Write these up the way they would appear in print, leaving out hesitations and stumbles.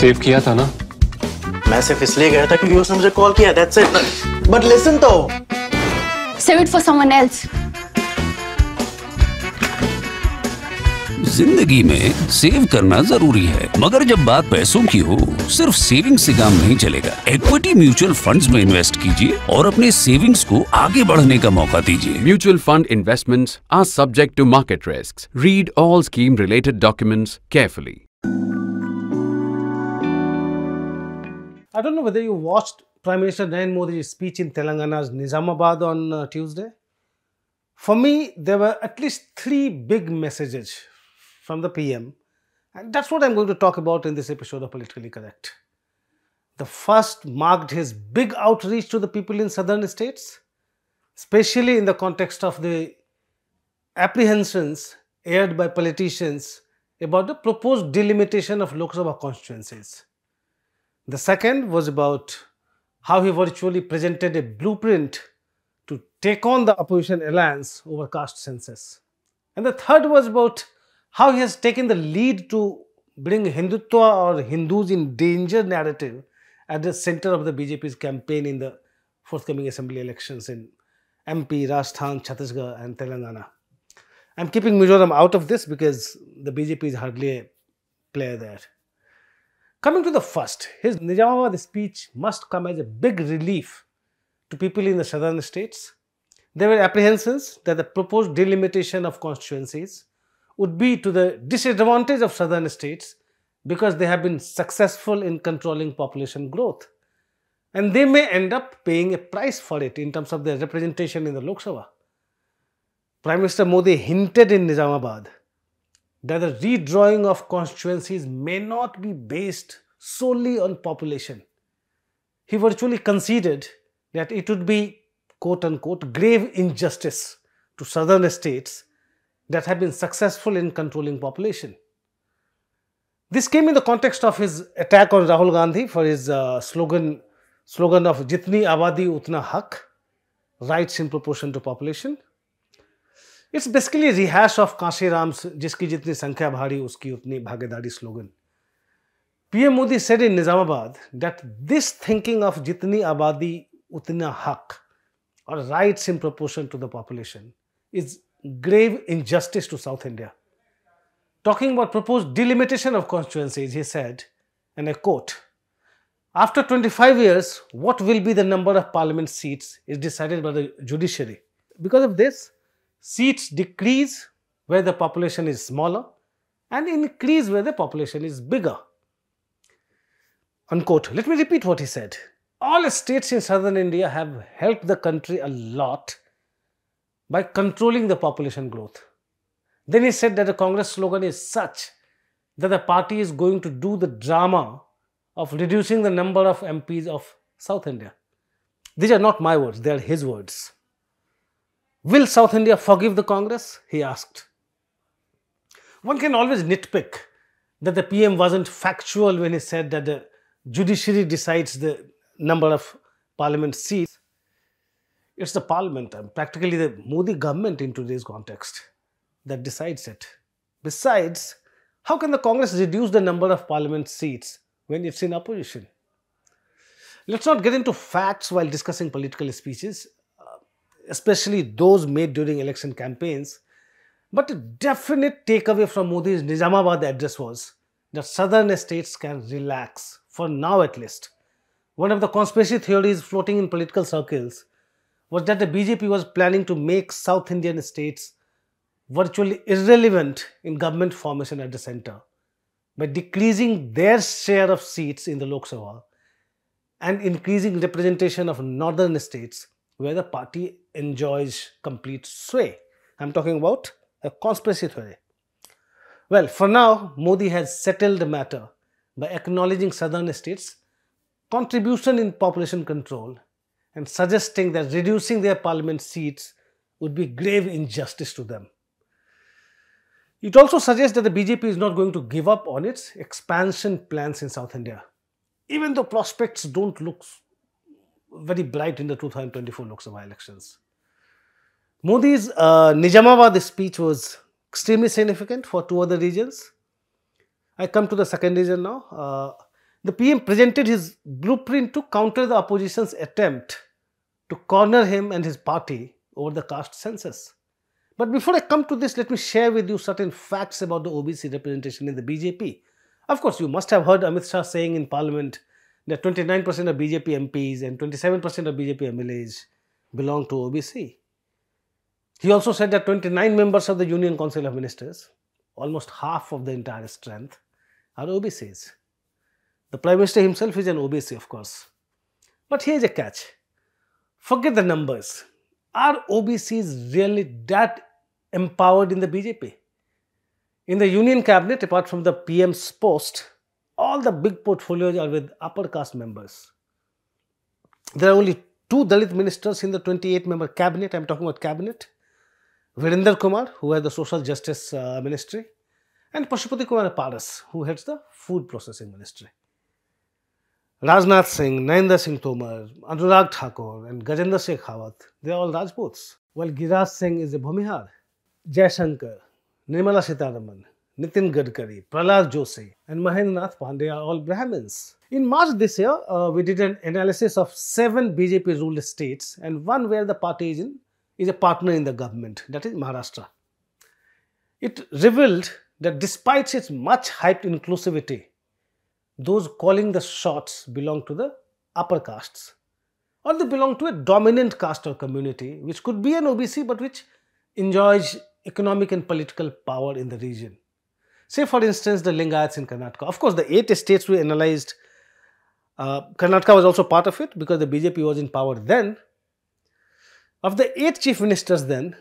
Save किया था ना? मैं सिर्फ इसलिए गया था क्योंकि उसने मुझे कॉल किया, that's it. But listen तो. Save it for someone else. जिंदगी में सेव करना जरूरी है, मगर जब बात पैसों की हो, सिर्फ सेविंग से काम नहीं चलेगा। इक्विटी म्यूचुअल फंड्स में इन्वेस्ट कीजिए और अपने सेविंग्स को आगे बढ़ने का मौका दीजिए। Mutual fund investments are subject to market risks. Read all scheme-related documents carefully. I don't know whether you watched Prime Minister Narendra Modi's speech in Telangana's Nizamabad on Tuesday. For me, there were at least 3 big messages from the PM, and that's what I'm going to talk about in this episode of Politically Correct. The first marked his big outreach to the people in southern states, especially in the context of the apprehensions aired by politicians about the proposed delimitation of Lok Sabha constituencies. The second was about how he virtually presented a blueprint to take on the opposition alliance over caste census. And the third was about how he has taken the lead to bring Hindutva or Hindus in danger narrative at the center of the BJP's campaign in the forthcoming assembly elections in MP, Rajasthan, Chhattisgarh and Telangana. I'm keeping Mizoram out of this because the BJP is hardly a player there. Coming to the first, his Nizamabad speech must come as a big relief to people in the southern states. There were apprehensions that the proposed delimitation of constituencies would be to the disadvantage of southern states because they have been successful in controlling population growth. And they may end up paying a price for it in terms of their representation in the Lok Sabha. Prime Minister Modi hinted in Nizamabad that the redrawing of constituencies may not be based solely on population. He virtually conceded that it would be, quote unquote, grave injustice to southern states that have been successful in controlling population. This came in the context of his attack on Rahul Gandhi for his slogan of Jitni Abadi Utna Hak, rights in proportion to population. It's basically a rehash of Kanshi Ram's Jiski Jitni Sankhya Bhari Uski Utni Bhagedari slogan. PM Modi said in Nizamabad that this thinking of Jitni Abadi Utna Hak, or rights in proportion to the population, is grave injustice to South India. Talking about proposed delimitation of constituencies, he said, and I quote, "After 25 years, what will be the number of parliament seats is decided by the judiciary. Because of this, seats decrease where the population is smaller and increase where the population is bigger." Unquote. Let me repeat what he said. All states in southern India have helped the country a lot by controlling the population growth. Then he said that the Congress slogan is such that the party is going to do the drama of reducing the number of MPs of South India. These are not my words, they are his words. Will South India forgive the Congress? He asked. One can always nitpick that the PM wasn't factual when he said that the judiciary decides the number of parliament seats. It's the parliament, practically the Modi government in today's context, that decides it. Besides, how can the Congress reduce the number of parliament seats when it's in opposition? Let's not get into facts while discussing political speeches, especially those made during election campaigns. But a definite takeaway from Modi's Nizamabad address was that southern states can relax, for now at least. One of the conspiracy theories floating in political circles was that the BJP was planning to make South Indian states virtually irrelevant in government formation at the center by decreasing their share of seats in the Lok Sabha and increasing representation of northern states where the party enjoys complete sway. I'm talking about a conspiracy theory. Well, for now, Modi has settled the matter by acknowledging southern states' contribution in population control and suggesting that reducing their parliament seats would be grave injustice to them. It also suggests that the BJP is not going to give up on its expansion plans in South India, even though prospects don't look very bright in the 2024 Lok Sabha elections. Modi's Nizamabad speech was extremely significant for 2 other regions. I come to the second region now. The PM presented his blueprint to counter the opposition's attempt to corner him and his party over the caste census. But before I come to this, let me share with you certain facts about the OBC representation in the BJP. Of course, you must have heard Amit Shah saying in Parliament that 29% of BJP MPs and 27% of BJP MLAs belong to OBC. He also said that 29 members of the Union Council of Ministers, almost half of the entire strength, are OBCs. The Prime Minister himself is an OBC, of course. But here is a catch. Forget the numbers. Are OBCs really that empowered in the BJP? In the Union Cabinet, apart from the PM's post, all the big portfolios are with upper caste members. There are only 2 Dalit ministers in the 28-member cabinet. I am talking about cabinet. Virender Kumar, who has the Social Justice Ministry, and Pashupati Kumar Paras, who heads the Food Processing Ministry. Rajnath Singh, Narendra Singh Tomar, Anurag Thakur and Gajendra Singh Khawat, they are all Rajputs. While Giraj Singh is a Bhumihar. Jaishankar, Nirmala Sitharaman, Nitin Gadkari, Prahlad Joshi and Mahendranath Pandey are all Brahmins. In March this year, we did an analysis of 7 BJP-ruled states and one where the party is a partner in the government, that is Maharashtra. It revealed that despite its much hyped inclusivity, those calling the shots belong to the upper castes, or they belong to a dominant caste or community which could be an OBC but which enjoys economic and political power in the region. Say for instance the Lingayats in Karnataka. Of course, the 8 states we analyzed, Karnataka was also part of it because the BJP was in power then. Of the 8 chief ministers then,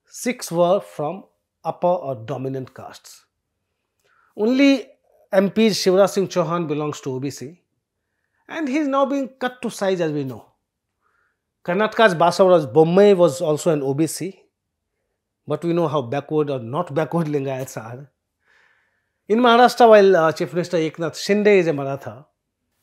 6 were from upper or dominant castes. Only MP Shivraj Singh Chauhan belongs to OBC and he is now being cut to size as we know. Karnataka's Basavaraj Bommai was also an OBC, but we know how backward or not backward Lingayats are. In Maharashtra, while Chief Minister Eknath Shinde is a Maratha,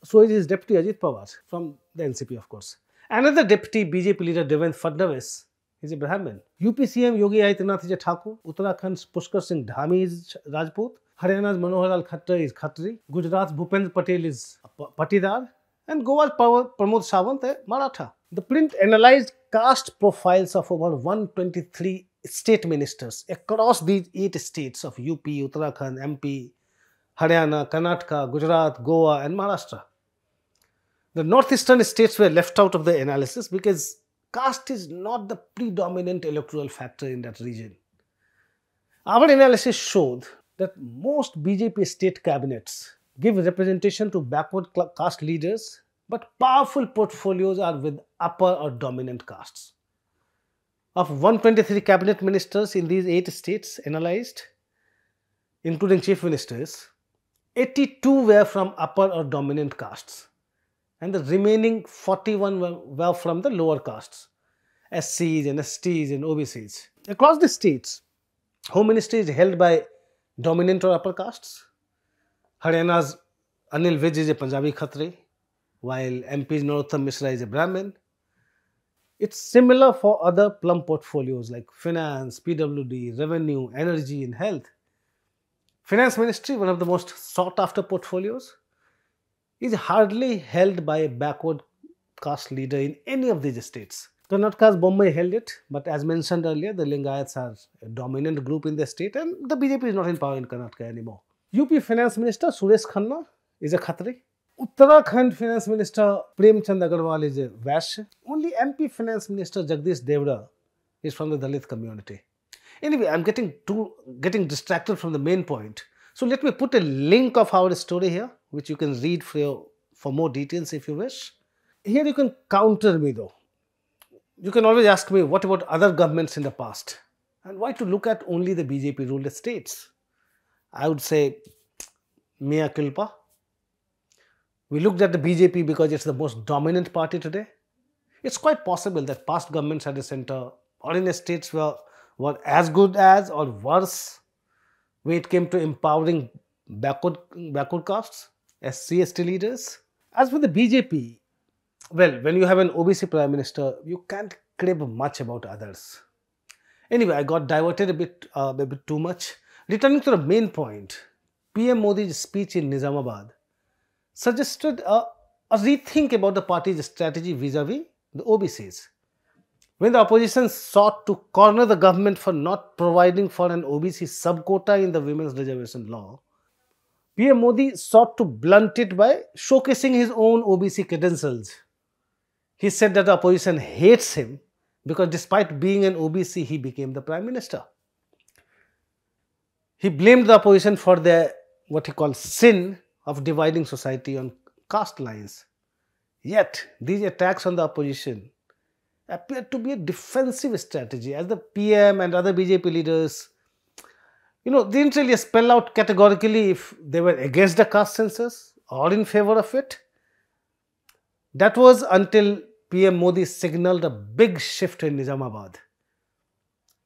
so is his deputy Ajit Pawar from the NCP of course. Another deputy BJP leader Devendra Fadnavis is a Brahmin. UP CM Yogi Adityanath is a Thakur. Uttarakhand's Pushkar Singh Dhami is Rajput. Haryana's Manohar Lal Khattar is Khatri. Gujarat's Bhupendra Patel is Patidar. And Goa's Pramod Sawant is Maratha. The print analyzed caste profiles of over 123 state ministers across these 8 states of UP, Uttarakhand, MP, Haryana, Karnataka, Gujarat, Goa and Maharashtra. The northeastern states were left out of the analysis because caste is not the predominant electoral factor in that region. Our analysis showed that most BJP state cabinets give representation to backward caste leaders, but powerful portfolios are with upper or dominant castes. Of 123 cabinet ministers in these 8 states analyzed, including chief ministers, 82 were from upper or dominant castes and the remaining 41 were from the lower castes, SCs and STs and OBCs. Across the states, Home Ministry is held by dominant or upper castes. Haryana's Anil Vij is a Punjabi Khatri, while MP's Narottam Mishra is a Brahmin. It's similar for other plum portfolios like finance, PWD, revenue, energy and health. Finance Ministry, one of the most sought after portfolios, is hardly held by a backward caste leader in any of these states. Karnataka's Bombay held it, but as mentioned earlier, the Lingayats are a dominant group in the state and the BJP is not in power in Karnataka anymore. UP Finance Minister Suresh Khanna is a Khatri. Uttarakhand Finance Minister Premchand Agarwal is a Vaishya. Only MP Finance Minister Jagdish Devda is from the Dalit community. Anyway, I'm getting distracted from the main point. So let me put a link of our story here, which you can read for more details if you wish. Here you can counter me though. You can always ask me, what about other governments in the past? And why to look at only the BJP ruled states? I would say, mea culpa. We looked at the BJP because it's the most dominant party today. It's quite possible that past governments at the center or in the states were as good as or worse when it came to empowering backward castes as SC/ST leaders. As for the BJP, well, when you have an OBC Prime Minister, you can't crib much about others. Anyway, I got diverted a bit too much. Returning to the main point, PM Modi's speech in Nizamabad suggested a rethink about the party's strategy vis-a-vis the OBCs. When the opposition sought to corner the government for not providing for an OBC sub-quota in the women's reservation law, PM Modi sought to blunt it by showcasing his own OBC credentials. He said that the opposition hates him because despite being an OBC, he became the Prime Minister. He blamed the opposition for their what he called sin of dividing society on caste lines. Yet, these attacks on the opposition appeared to be a defensive strategy, as the PM and other BJP leaders, they didn't really spell out categorically if they were against the caste census or in favor of it. That was until PM Modi signaled a big shift in Nizamabad.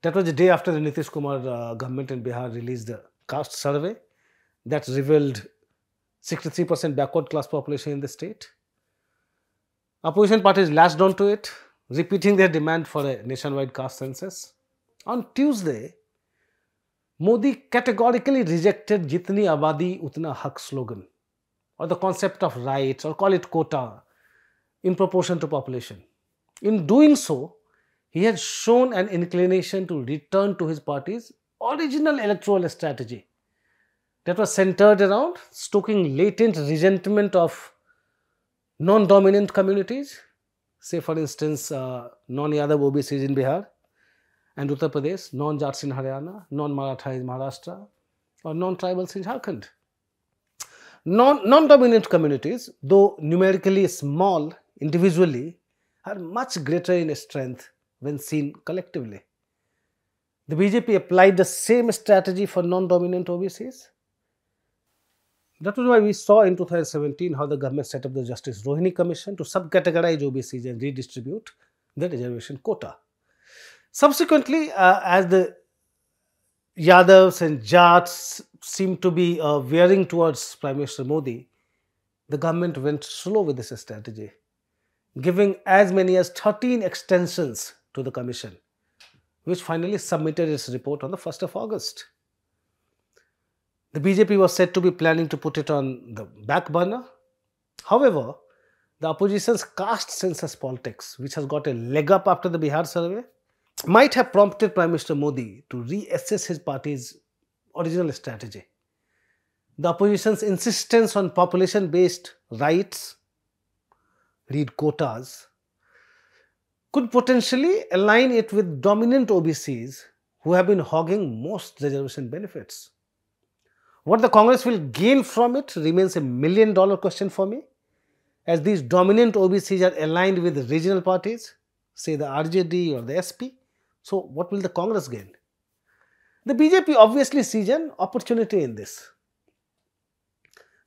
That was the day after the Nitish Kumar government in Bihar released the caste survey that revealed 63% backward class population in the state. Opposition parties latched onto it, repeating their demand for a nationwide caste census. On Tuesday, Modi categorically rejected Jitni Abadi Utna Haq slogan, or the concept of rights, or call it quota, in proportion to population. In doing so, he had shown an inclination to return to his party's original electoral strategy that was centered around stoking latent resentment of non-dominant communities, say for instance non-Yadav OBCs in Bihar and Uttar Pradesh, non-Jats in Haryana, non-Maratha in Maharashtra, or non-tribals in Jharkhand. Non-dominant communities, though numerically small individually, are much greater in strength when seen collectively. The BJP applied the same strategy for non-dominant OBCs. That was why we saw in 2017 how the government set up the Justice Rohini Commission to subcategorize OBCs and redistribute the reservation quota. Subsequently, as the Yadavs and Jats seemed to be veering towards Prime Minister Modi, the government went slow with this strategy, giving as many as 13 extensions to the commission, which finally submitted its report on the 1st of August. The BJP was said to be planning to put it on the back burner. However, the opposition's caste census politics, which has got a leg up after the Bihar survey, might have prompted Prime Minister Modi to reassess his party's original strategy. The opposition's insistence on population-based rights, read quotas, could potentially align it with dominant OBCs who have been hogging most reservation benefits. What the Congress will gain from it remains a million-dollar question for me, as these dominant OBCs are aligned with regional parties, say the RJD or the SP. So, what will the Congress gain? The BJP obviously sees an opportunity in this.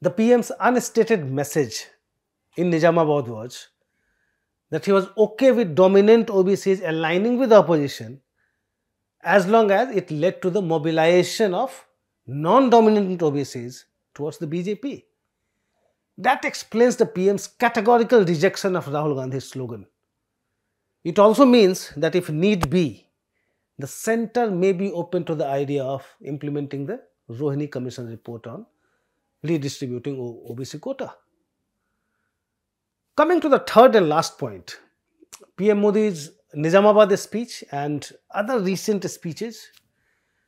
The PM's unstated message in Nizamabad was that he was okay with dominant OBCs aligning with the opposition as long as it led to the mobilization of non-dominant OBCs towards the BJP. That explains the PM's categorical rejection of Rahul Gandhi's slogan. It also means that if need be, the centre may be open to the idea of implementing the Rohini Commission report on redistributing OBC quota. Coming to the third and last point, PM Modi's Nizamabad speech and other recent speeches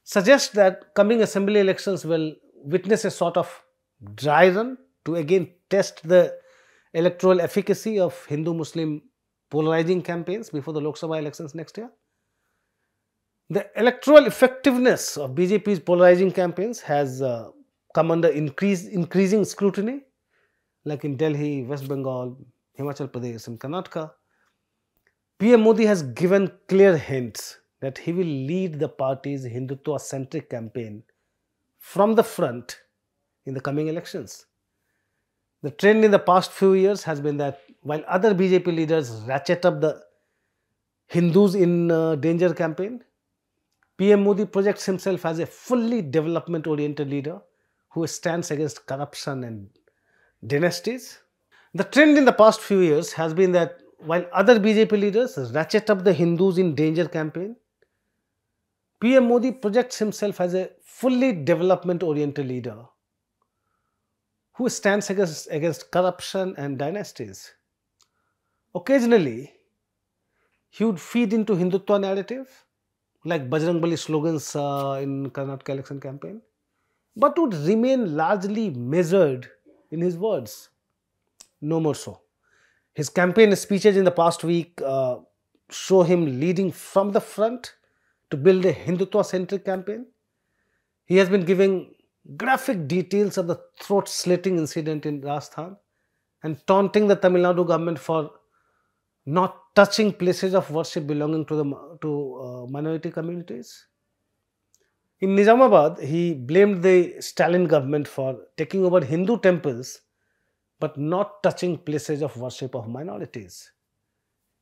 suggest that coming assembly elections will witness a sort of dry run to again test the electoral efficacy of Hindu-Muslim polarizing campaigns before the Lok Sabha elections next year. The electoral effectiveness of BJP's polarizing campaigns has come under increasing scrutiny, like in Delhi, West Bengal, Himachal Pradesh and Karnataka. PM Modi has given clear hints that he will lead the party's Hindutva-centric campaign from the front in the coming elections. The trend in the past few years has been that while other BJP leaders ratchet up the Hindus in danger campaign, PM Modi projects himself as a fully development-oriented leader who stands against corruption and dynasties. The trend in the past few years has been that while other BJP leaders ratchet up the Hindus in danger campaign, PM Modi projects himself as a fully development-oriented leader who stands against corruption and dynasties. Occasionally, he would feed into Hindutva narrative, like Bajrangbali slogans in Karnataka election campaign, but would remain largely measured in his words. No more so. His campaign speeches in the past week show him leading from the front to build a Hindutva-centric campaign. He has been giving graphic details of the throat-slitting incident in Rajasthan and taunting the Tamil Nadu government for not touching places of worship belonging to minority communities. In Nizamabad, he blamed the Stalin government for taking over Hindu temples but not touching places of worship of minorities.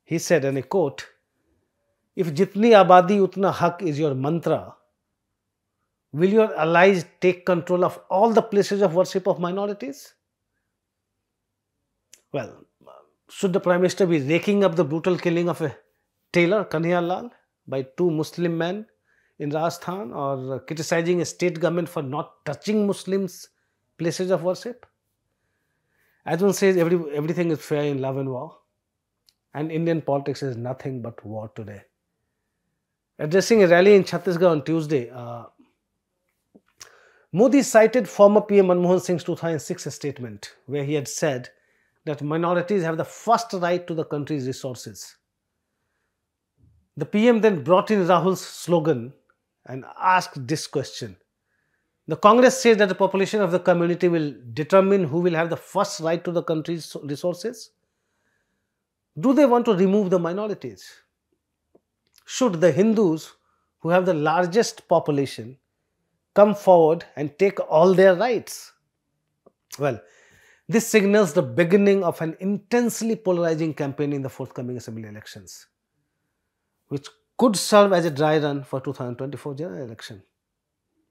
He said, and I quote, "If jitni abadi utna haq is your mantra, will your allies take control of all the places of worship of minorities?" Well, should the Prime Minister be raking up the brutal killing of a tailor, Kanhaiya Lal, by two Muslim men in Rajasthan, or criticizing a state government for not touching Muslims' places of worship? As one says, everything is fair in love and war, and Indian politics is nothing but war today. Addressing a rally in Chhattisgarh on Tuesday, Modi cited former PM Manmohan Singh's 2006 statement, where he had said that minorities have the first right to the country's resources. The PM then brought in Rahul's slogan and asked this question: the Congress says that the population of the community will determine who will have the first right to the country's resources. Do they want to remove the minorities? Should the Hindus, who have the largest population, come forward and take all their rights? Well, this signals the beginning of an intensely polarizing campaign in the forthcoming assembly elections, which could serve as a dry run for 2024 general election.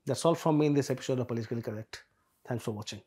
That's all from me in this episode of Politically Correct. Thanks for watching.